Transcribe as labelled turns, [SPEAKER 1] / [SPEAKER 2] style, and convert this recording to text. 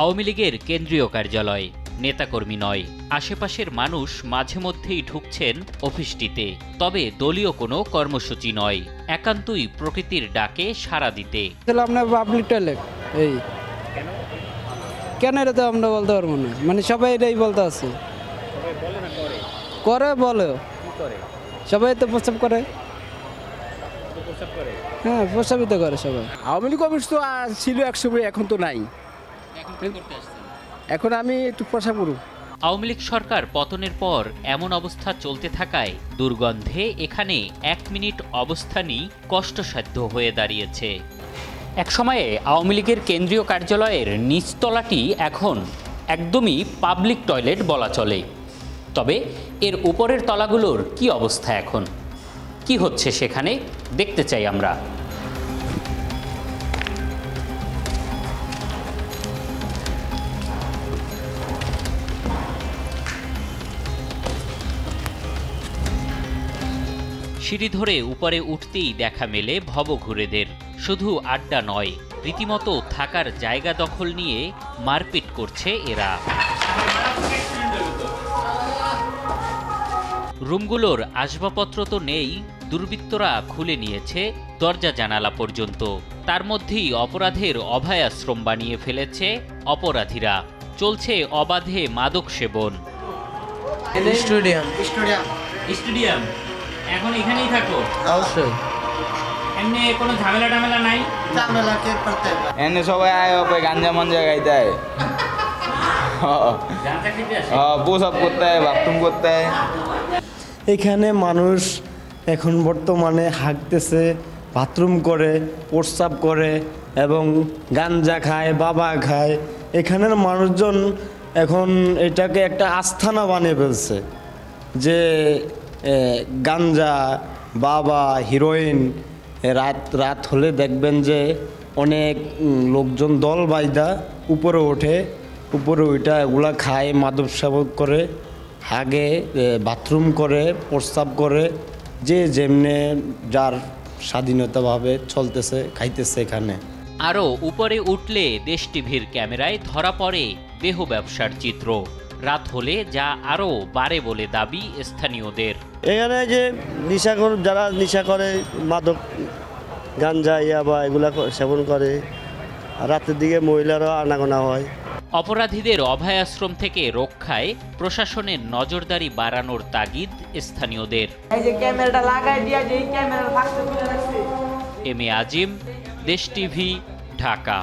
[SPEAKER 1] আওয়ামী লীগের কেন্দ্রীয় কার্যালয়, নেতাকর্মী নয়, আশেপাশের মানুষ মাঝে মধ্যেই ঢুকছেন অফিসটিতে। তবে দলীয় কোনো কর্মসূচি নয়, একান্তই প্রকৃতির ডাকে সাড়া দিতে।
[SPEAKER 2] পাবলিক টয়লেট এই কেন এটা তো আমরা বলতে পারবো না, মানে সবাই এটাই বলতে আছে। করে বলে সবাই তো প্রস্তাব করে, হ্যাঁ প্রস্তাবিত করে সবাই।
[SPEAKER 3] আওয়ামী লীগ অফিস তো ছিল এক সময়, এখন তো নাই। এখন আমি একটু প্রসাব করব।
[SPEAKER 1] আওয়ামী লীগ সরকার পতনের পর এমন অবস্থা চলতে থাকায় দুর্গন্ধে এখানে 1 মিনিট অবস্থানই কষ্টসাধ্য হয়ে দাঁড়িয়েছে। এক সময়ে আওয়ামী লীগের কেন্দ্রীয় কার্যালয়ের নিচতলাটি এখন একদমই পাবলিক টয়লেট বলা চলে। তবে এর উপরের তলাগুলোর কি অবস্থা এখন, কি হচ্ছে সেখানে দেখতে চাই আমরা। সিঁড়ি ধরে উপরে উঠতেই দেখা মেলে ভবঘুরেদের। শুধু আড্ডা নয়, রীতিমতো থাকার জায়গা দখল নিয়ে মারপিট করছে এরা। রুমগুলোর আসবাবপত্র তো নেই, দুর্বৃত্তরা খুলে নিয়েছে দরজা জানালা পর্যন্ত। তার মধ্যেই অপরাধের অভয়াশ্রম বানিয়ে ফেলেছে অপরাধীরা। চলছে অবাধে মাদক সেবন। স্টেডিয়াম এখন এখানেই থাকো?
[SPEAKER 4] অবশ্যই।
[SPEAKER 1] এমনি কোনো ঝামেলা টামেলা নাই?
[SPEAKER 4] এনে সবাই আয় হবে গাঞ্জা মাঞ্জা গাইতে হয়, প্রসাব করতে হয়, বাথরুম করতে হয়।
[SPEAKER 5] এখানে মানুষ এখন বর্তমানে হাঁকতেছে, বাথরুম করে, প্রস্রাব করে এবং গাঞ্জা খায়, বাবা খায়। এখানের মানুষজন এখন এটাকে একটা আস্থানা বানিয়ে ফেলছে যে গাঞ্জা, বাবা, হিরোইন। রাত হলে দেখবেন যে অনেক লোকজন দল বাইদা উপরে ওঠে, উপরে ওইটা এগুলা খায়, মাদক সেবন করে, হাগে, বাথরুম করে, প্রস্রাব করে, যে যেমনে যার স্বাধীনতাভাবে চলতেছে, খাইতেছে এখানে।
[SPEAKER 1] আরও উপরে উঠলে দেশ টিভির ক্যামেরায় ধরা পড়ে দেহ ব্যবসার চিত্র। রাত হলে যা আরও বাড়ে বলে দাবি স্থানীয়দের।
[SPEAKER 5] এখানে যে যারা নেশা করে, মাদক, গাঞ্জা, ইয়াবা এগুলা সেবন করে, রাতের দিকে মহিলারাও আনাগোনা হয়।
[SPEAKER 1] অপরাধীদের অভয়াশ্রম থেকে রক্ষায় প্রশাসনের নজরদারি বাড়ানোর তাগিদ স্থানীয়দের। এম এ আজিম, দেশ টিভি, ঢাকা।